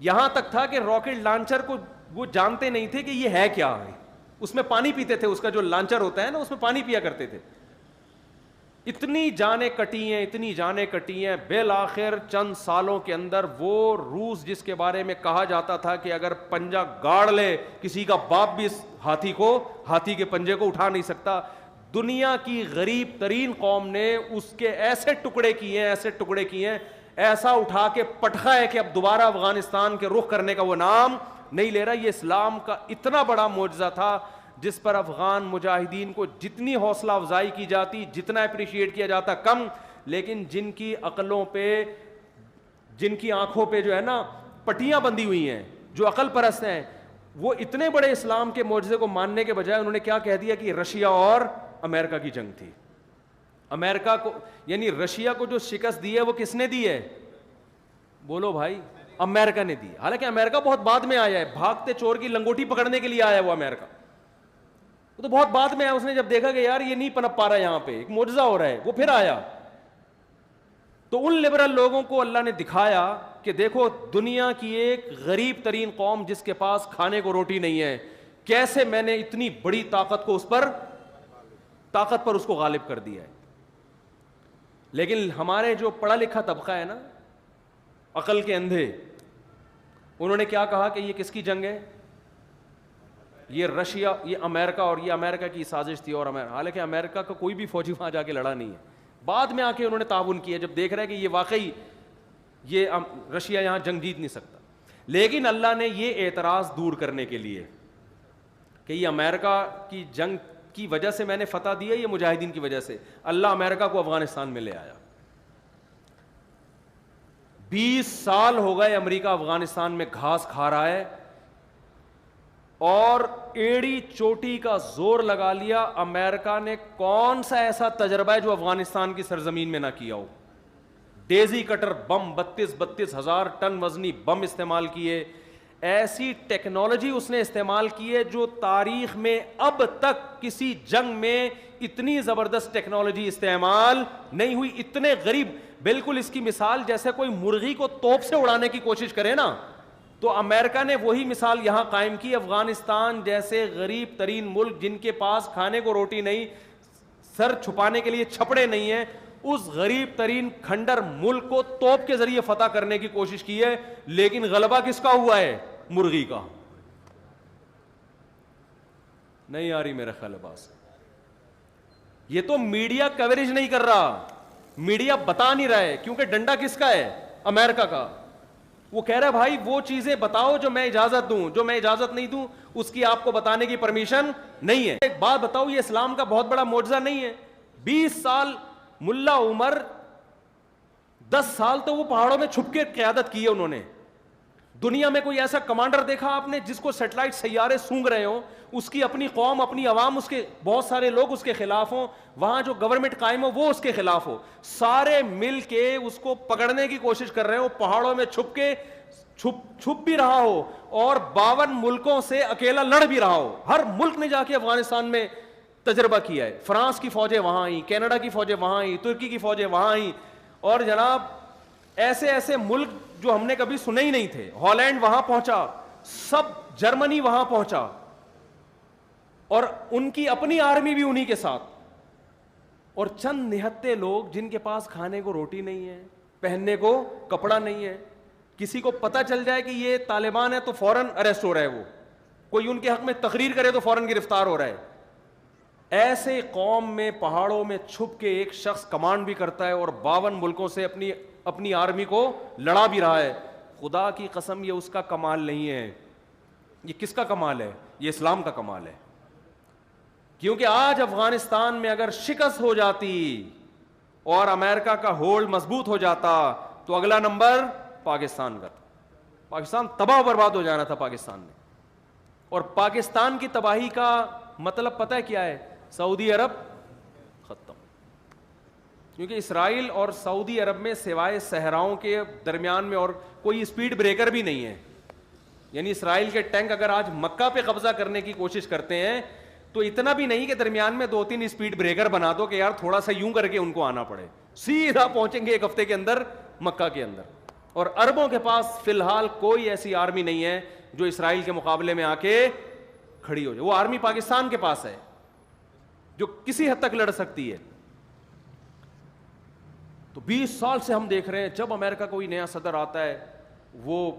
یہاں تک تھا کہ راکٹ لانچر کو وہ جانتے نہیں تھے کہ یہ ہے کیا ہے, اس میں پانی پیتے تھے, اس کا جو لانچر ہوتا ہے نا اس میں پانی پیا کرتے تھے. اتنی جانیں کٹی ہیں, اتنی جانیں کٹی ہیں, بالآخر چند سالوں کے اندر وہ روس جس کے بارے میں کہا جاتا تھا کہ اگر پنجہ گاڑ لے کسی کا باپ بھی اس ہاتھی کے پنجے کو اٹھا نہیں سکتا, دنیا کی غریب ترین قوم نے اس کے ایسے ٹکڑے کیے ہیں, ایسا اٹھا کے پٹخا ہے کہ اب دوبارہ افغانستان کے رخ کرنے کا وہ نام نہیں لے رہا. یہ اسلام کا اتنا بڑا معجزہ تھا جس پر افغان مجاہدین کو جتنی حوصلہ افزائی کی جاتی, جتنا اپریشیٹ کیا جاتا کم, لیکن جن کی عقلوں پہ, جن کی آنکھوں پہ جو ہے نا پٹیاں بندھی ہوئی ہیں, جو عقل پرست ہیں, وہ اتنے بڑے اسلام کے معجزے کو ماننے کے بجائے انہوں نے کیا کہہ دیا کہ رشیا اور امریکہ کی جنگ تھی. امریکہ کو یعنی رشیا کو جو شکست دی ہے وہ کس نے دی ہے؟ بولو بھائی, امریکہ نے دی. حالانکہ امریکہ بہت بعد میں آیا ہے, بھاگتے چور کی لنگوٹی پکڑنے کے لیے آیا وہ امریکہ, وہ تو بہت بعد میں آیا. اس نے جب دیکھا کہ یار یہ نہیں پنپ پا رہا یہاں پہ, ایک معجزہ ہو رہا ہے, وہ پھر آیا. تو ان لبرل لوگوں کو اللہ نے دکھایا کہ دیکھو دنیا کی ایک غریب ترین قوم جس کے پاس کھانے کو روٹی نہیں ہے, کیسے میں نے اتنی بڑی طاقت پر اس کو غالب کر دیا ہے. لیکن ہمارے جو پڑھا لکھا طبقہ ہے نا, عقل کے اندھے, انہوں نے کیا کہا کہ یہ کس کی جنگ ہے؟ یہ رشیا, یہ امریکہ, اور یہ امریکہ کی سازش تھی. اور حالانکہ امریکہ کا کوئی بھی فوجی وہاں جا کے لڑا نہیں ہے, بعد میں آ کے انہوں نے تعاون کیا جب دیکھ رہے کہ یہ واقعی یہ رشیا یہاں جنگ جیت نہیں سکتا. لیکن اللہ نے یہ اعتراض دور کرنے کے لیے کہ یہ امریکہ کی جنگ کی وجہ سے میں نے فتح دی ہے, یہ مجاہدین کی وجہ سے, اللہ امریکہ کو افغانستان میں لے آیا. 20 سال ہو گئے امریکہ افغانستان میں گھاس کھا رہا ہے, اور ایڑی چوٹی کا زور لگا لیا. امریکہ نے کون سا ایسا تجربہ ہے جو افغانستان کی سرزمین میں نہ کیا ہو؟ ڈیزی کٹر بم 32 ہزار ٹن وزنی بم استعمال کیے, ایسی ٹیکنالوجی اس نے استعمال کی ہے جو تاریخ میں اب تک کسی جنگ میں اتنی زبردست ٹیکنالوجی استعمال نہیں ہوئی. اتنے غریب, بالکل اس کی مثال جیسے کوئی مرغی کو توپ سے اڑانے کی کوشش کرے نا, تو امریکہ نے وہی مثال یہاں قائم کی. افغانستان جیسے غریب ترین ملک جن کے پاس کھانے کو روٹی نہیں, سر چھپانے کے لیے چھپڑے نہیں ہیں, اس غریب ترین کھنڈر ملک کو توپ کے ذریعے فتح کرنے کی کوشش کی ہے. لیکن غلبہ کس کا ہوا ہے؟ مرغی کا. نہیں آ رہی میرا خیال باس, یہ تو میڈیا کوریج نہیں کر رہا, میڈیا بتا نہیں رہا ہے, کیونکہ ڈنڈا کس کا ہے؟ امریکہ کا. وہ کہہ رہا ہے بھائی وہ چیزیں بتاؤ جو میں اجازت دوں, جو میں اجازت نہیں دوں اس کی آپ کو بتانے کی پرمیشن نہیں ہے. ایک بات بتاؤ, یہ اسلام کا بہت بڑا معجزہ نہیں ہے؟ 20 سال ملا عمر 10 سال تو وہ پہاڑوں میں چھپ کے قیادت کی ہے انہوں نے. دنیا میں کوئی ایسا کمانڈر دیکھا آپ نے جس کو سیٹلائٹ سیارے سونگ رہے ہوں, اس کی اپنی قوم, اپنی عوام, اس کے بہت سارے لوگ اس کے خلاف ہوں, وہاں جو گورنمنٹ قائم ہو وہ اس کے خلاف ہو, سارے مل کے اس کو پکڑنے کی کوشش کر رہے ہو, پہاڑوں میں چھپ کے چھپ بھی رہا ہو, اور 52 ملکوں سے اکیلا لڑ بھی رہا ہو. ہر ملک نے جا کے افغانستان میں تجربہ کیا ہے. فرانس کی فوجیں وہاں آئیں, کینیڈا کی فوجیں وہاں آئیں, ترکی کی فوجیں وہاں آئیں, اور جناب ایسے ایسے ملک جو ہم نے کبھی سنے ہی نہیں تھے. ہالینڈ وہاں پہنچا, سب جرمنی وہاں پہنچا, اور ان کی اپنی آرمی بھی انہی کے ساتھ. اور چند نہتے لوگ جن کے پاس کھانے کو روٹی نہیں ہے, پہننے کو کپڑا نہیں ہے, کسی کو پتہ چل جائے کہ یہ طالبان ہے تو فوراً اریسٹ ہو رہا ہے, وہ کوئی ان کے حق میں تقریر کرے تو فوراً گرفتار ہو رہا ہے. ایسے قوم میں پہاڑوں میں چھپ کے ایک شخص کمانڈ بھی کرتا ہے اور 52 ملکوں سے اپنی آرمی کو لڑا بھی رہا ہے. خدا کی قسم یہ اس کا کمال نہیں ہے, یہ کس کا کمال ہے؟ یہ اسلام کا کمال ہے. کیونکہ آج افغانستان میں اگر شکست ہو جاتی اور امریکہ کا ہولڈ مضبوط ہو جاتا تو اگلا نمبر پاکستان کا تھا. پاکستان تباہ و برباد ہو جانا تھا پاکستان میں. اور پاکستان کی تباہی کا مطلب پتہ ہے کیا ہے؟ سعودی عرب ختم. کیونکہ اسرائیل اور سعودی عرب میں سوائے صحراؤں کے درمیان میں اور کوئی اسپیڈ بریکر بھی نہیں ہے. یعنی اسرائیل کے ٹینک اگر آج مکہ پہ قبضہ کرنے کی کوشش کرتے ہیں تو اتنا بھی نہیں کہ درمیان میں 2-3 اسپیڈ بریکر بنا دو کہ یار تھوڑا سا یوں کر کے ان کو آنا پڑے, سیدھا پہنچیں گے 1 ہفتے کے اندر مکہ کے اندر. اور عربوں کے پاس فی الحال کوئی ایسی آرمی نہیں ہے جو اسرائیل کے مقابلے میں آ کے کھڑی ہو جائے. وہ آرمی پاکستان کے پاس ہے جو کسی حد تک لڑ سکتی ہے. تو 20 سال سے ہم دیکھ رہے ہیں جب امریکہ کوئی نیا صدر آتا ہے وہ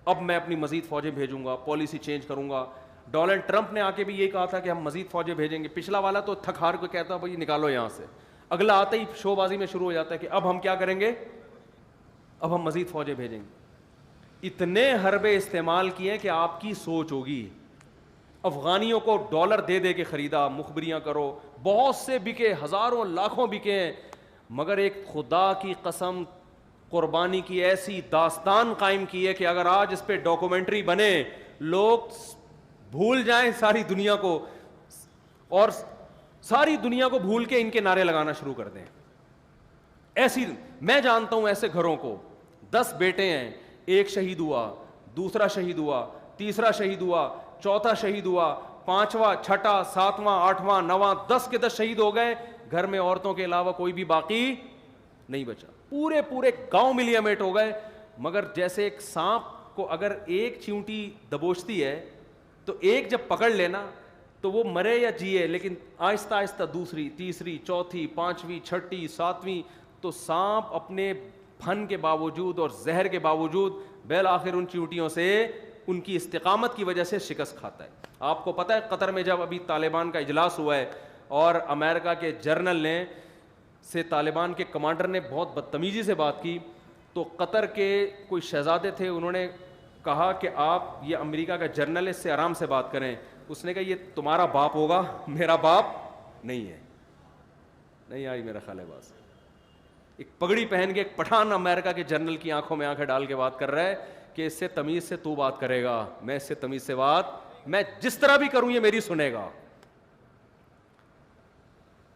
اب میں اپنی مزید فوجیں بھیجوں گا, پالیسی چینج کروں گا. ڈونلڈ ٹرمپ نے آ کے بھی یہی کہا تھا کہ ہم مزید فوجیں بھیجیں گے. پچھلا والا تو تھک ہار کو کہتا بھائی نکالو یہاں سے, اگلا آتے ہی شو بازی میں شروع ہو جاتا ہے کہ اب ہم کیا کریں گے, اب ہم مزید فوجیں بھیجیں گے. اتنے حربے استعمال کیے کہ آپ کی سوچ ہوگی. افغانیوں کو ڈالر دے دے کے خریدا, مخبریاں کرو, بہت سے بکے, ہزاروں لاکھوں بکے ہیں, مگر ایک خدا کی قسم قربانی کی ایسی داستان قائم کی ہے کہ اگر آج اس پہ ڈاکومنٹری بنے لوگ بھول جائیں ساری دنیا کو, اور ساری دنیا کو بھول کے ان کے نعرے لگانا شروع کر دیں. ایسی میں جانتا ہوں ایسے گھروں کو, 10 بیٹے ہیں, ایک شہید ہوا, دوسرا شہید ہوا, تیسرا شہید ہوا, چوتھا شہید ہوا, 5واں, 6واں, 7واں, 8واں, 9واں, 10 کے 10 شہید ہو گئے. گھر میں عورتوں کے علاوہ کوئی بھی باقی نہیں بچا. پورے گاؤں ملیا میٹ ہو گئے. مگر جیسے ایک سانپ کو اگر ایک چیونٹی دبوچتی ہے تو ایک جب پکڑ لینا تو وہ مرے یا جیے, لیکن آہستہ آہستہ دوسری, تیسری, چوتھی, 5ویں, 6ٹھی, 7ویں, تو سانپ اپنے پھن کے باوجود اور زہر کے باوجود بالآخر ان چیونٹیوں سے ان کی استقامت کی وجہ سے شکست کھاتا ہے. آپ کو پتہ ہے قطر میں جب ابھی طالبان کا اجلاس ہوا ہے اور امریکہ کے جرنل نے سے طالبان کے کمانڈر نے بہت بدتمیزی سے بات کی, تو قطر کے کوئی شہزادے تھے, انہوں نے کہا کہ آپ یہ امریکہ کا جرنل ہے, اس سے آرام سے بات کریں. اس نے کہا یہ تمہارا باپ ہوگا, میرا باپ نہیں ہے. نہیں آئی میرا خیال ہے بات. ایک پگڑی پہن کے ایک پٹھان امریکہ کے جنرل کی آنکھوں میں آنکھیں ڈال کے بات کر رہا ہے کہ اس سے تمیز سے تو بات کرے گا, میں اس سے تمیز سے بات, میں جس طرح بھی کروں یہ میری سنے گا.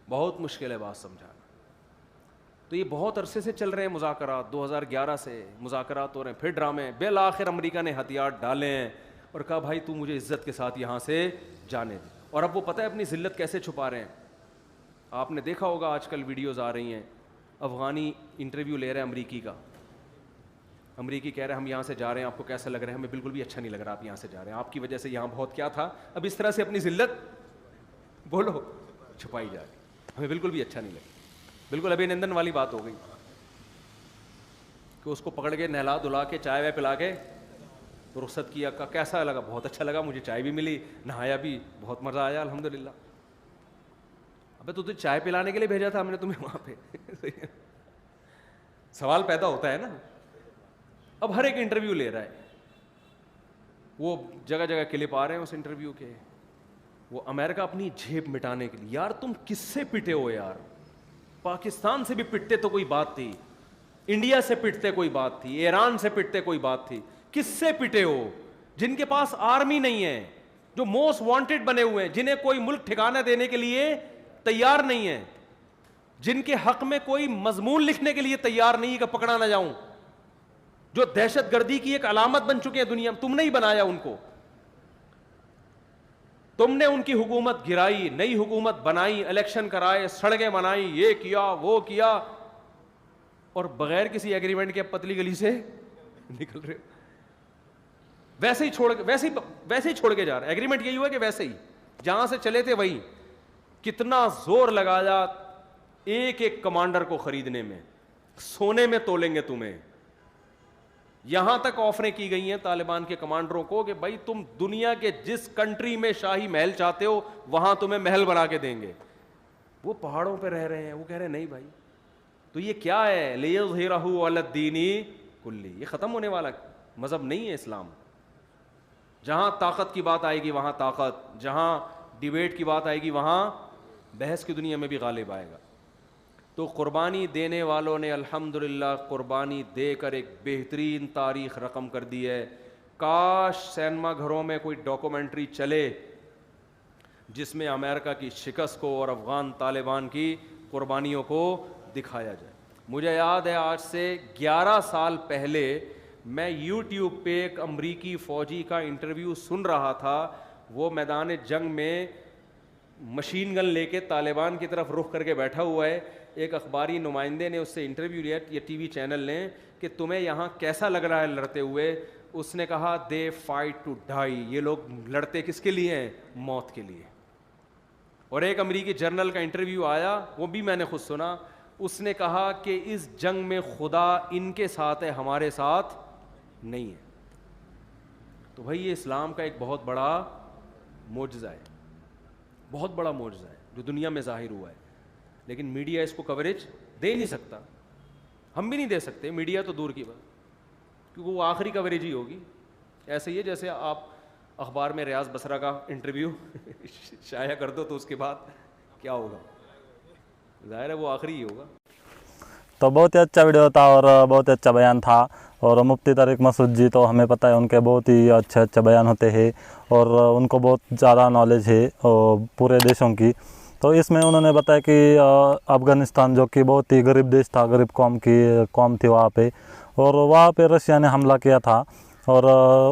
بہت مشکل ہے بات سمجھانا. تو یہ بہت عرصے سے چل رہے ہیں مذاکرات, 2011 سے مذاکرات ہو رہے ہیں, پھر ڈرامے. بالآخر امریکہ نے ہتھیار ڈالے ہیں اور کہا بھائی تو مجھے عزت کے ساتھ یہاں سے جانے دے. اور اب وہ پتہ ہے اپنی ذلت کیسے چھپا رہے ہیں. آپ نے دیکھا ہوگا آج کل ویڈیوز آ رہی ہیں, افغانی انٹرویو لے رہے ہیں امریکی کا, امریکی کہہ رہے ہیں ہم یہاں سے جا رہے ہیں, آپ کو کیسا لگ رہا ہے؟ ہمیں بالکل بھی اچھا نہیں لگ رہا آپ یہاں سے جا رہے ہیں, آپ کی وجہ سے یہاں بہت کیا تھا. اب اس طرح سے اپنی ذلت بولو چھپائی جا رہی, ہمیں بالکل بھی اچھا نہیں لگا. بالکل ابھینندن والی بات ہو گئی کہ اس کو پکڑ کے نہلا دھلا کے چائے وائے پلا کے رخصت کیا. کا کیسا لگا؟ بہت اچھا لگا, مجھے چائے بھی ملی, نہایا بھی, بہت مزہ آیا الحمدللہ. ابے تو تجھے چائے پلانے کے لیے بھیجا تھا ہم نے تمہیں وہاں پہ. سوال پیدا ہوتا ہے نا. اب ہر ایک انٹرویو لے رہا ہے, وہ جگہ جگہ کلپ آ رہے ہیں اس انٹرویو کے. وہ امریکہ اپنی جھیپ مٹانے کے لیے, یار تم کس سے پٹے ہو یار؟ پاکستان سے بھی پٹتے تو کوئی بات تھی, انڈیا سے پٹتے کوئی بات تھی, ایران سے پٹتے کوئی بات تھی. کس سے پٹے ہو؟ جن کے پاس آرمی نہیں ہے, جو موسٹ وانٹیڈ بنے ہوئے ہیں, جنہیں کوئی ملک ٹھکانہ دینے کے لیے تیار نہیں ہے, جن کے حق میں کوئی مضمون لکھنے کے لیے تیار نہیں کہ پکڑا نہ جاؤں, جو دہشت گردی کی ایک علامت بن چکے ہیں دنیا میں. تم نے ہی بنایا ان کو, تم نے ان کی حکومت گرائی, نئی حکومت بنائی, الیکشن کرائے, سڑکیں بنائی, یہ کیا وہ کیا, اور بغیر کسی ایگریمنٹ کے پتلی گلی سے نکل رہے. ویسے ہی چھوڑ کے جا رہے. ایگریمنٹ یہی ہوا کہ ویسے ہی جہاں سے چلے تھے وہیں. کتنا زور لگایا ایک ایک کمانڈر کو خریدنے میں, سونے میں تولیں گے تمہیں. یہاں تک آفریں کی گئی ہیں طالبان کے کمانڈروں کو کہ بھائی تم دنیا کے جس کنٹری میں شاہی محل چاہتے ہو وہاں تمہیں محل بنا کے دیں گے. وہ پہاڑوں پہ رہ رہے ہیں, وہ کہہ رہے ہیں نہیں بھائی. تو یہ کیا ہے؟ لِيُظْهِرَهُ عَلَى الدِّينِ كُلِّهِ. یہ ختم ہونے والا مذہب نہیں ہے اسلام. جہاں طاقت کی بات آئے گی وہاں طاقت, جہاں ڈیبیٹ کی بات آئے گی وہاں بحث کی دنیا میں بھی غالب آئے گا. تو قربانی دینے والوں نے الحمدللہ قربانی دے کر ایک بہترین تاریخ رقم کر دی ہے. کاش سینما گھروں میں کوئی ڈاکومنٹری چلے جس میں امریکہ کی شکست کو اور افغان طالبان کی قربانیوں کو دکھایا جائے. مجھے یاد ہے آج سے 11 سال پہلے میں یوٹیوب پہ ایک امریکی فوجی کا انٹرویو سن رہا تھا. وہ میدان جنگ میں مشین گن لے کے طالبان کی طرف رخ کر کے بیٹھا ہوا ہے. ایک اخباری نمائندے نے اس سے انٹرویو لیا, یہ ٹی وی چینل نے, کہ تمہیں یہاں کیسا لگ رہا ہے لڑتے ہوئے. اس نے کہا دے فائٹ ٹو ڈائی, یہ لوگ لڑتے کس کے لیے ہیں؟ موت کے لیے. اور ایک امریکی جرنل کا انٹرویو آیا, وہ بھی میں نے خود سنا, اس نے کہا کہ اس جنگ میں خدا ان کے ساتھ ہے, ہمارے ساتھ نہیں ہے. تو بھائی یہ اسلام کا ایک بہت بڑا معجزہ ہے, بہت بڑا معجزہ ہے جو دنیا میں ظاہر ہوا ہے, لیکن میڈیا اس کو کوریج دے نہیں سکتا, ہم بھی نہیں دے سکتے, میڈیا تو دور کی بات, کیونکہ وہ آخری کوریج ہی ہوگی. ایسے ہی ہے جیسے آپ اخبار میں ریاض بصرہ کا انٹرویو شائع کر دو تو اس کے بعد کیا ہوگا, ظاہر ہے وہ آخری ہی ہوگا. تو بہت ہی اچھا ویڈیو تھا اور بہت ہی اچھا بیان تھا. اور مفتی طارق مسعود جی تو ہمیں پتہ ہے ان کے بہت ہی اچھے بیان ہوتے ہیں اور ان کو بہت زیادہ نالج ہے پورے دیشوں کی. تو اس میں انہوں نے بتایا کہ افغانستان جو کہ بہت ہی غریب دیش تھا, غریب قوم تھی وہاں پہ, اور وہاں پہ رشیا نے حملہ کیا تھا اور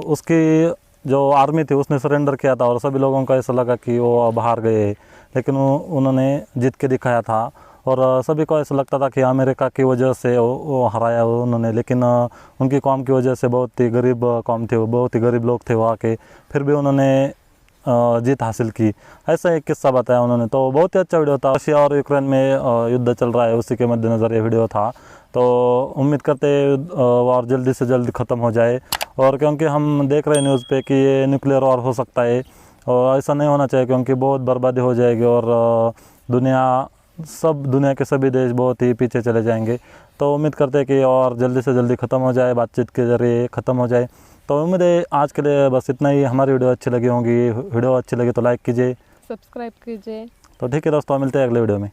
اس کی جو آرمی تھی اس نے سرنڈر کیا تھا, اور سبھی لوگوں کو ایسا لگا کہ وہ باہر گئے, لیکن انہوں نے جیت کے دکھایا تھا. اور سبھی کو ایسا لگتا تھا کہ امریکہ کی وجہ سے وہ ہرایا انہوں نے, لیکن ان کی قوم کی وجہ سے, بہت ہی غریب قوم تھی, بہت ہی غریب لوگ تھے وہاں کے, پھر بھی انہوں نے جیت حاصل کی. ایسا ایک قصہ بتایا انہوں نے. تو بہت ہی اچھا ویڈیو تھا. رشیا اور یوکرین میں یدھ چل رہا ہے, اسی کے مد نظر یہ ویڈیو تھا. تو امید کرتے وار جلدی سے جلد ختم ہو جائے, اور کیونکہ ہم دیکھ رہے ہیں نیوز پہ کہ یہ نیوکلیئر وار ہو سکتا ہے, اور ایسا نہیں ہونا چاہیے کیونکہ بہت بربادی ہو جائے گی اور دنیا کے سبھی دیش بہت ہی پیچھے چلے جائیں گے. تو امید کرتے ہیں کہ اور جلدی سے جلدی ختم ہو جائے, بات چیت کے ذریعے ختم ہو جائے. تو امید ہے آج کے لیے بس اتنا ہی. ہماری ویڈیو اچھی لگی ہوں گی, ویڈیو اچھی لگی تو لائک کیجیے, سبسکرائب کیجیے. تو ٹھیک ہے دوستوں, ملتے ہیں اگلے ویڈیو میں.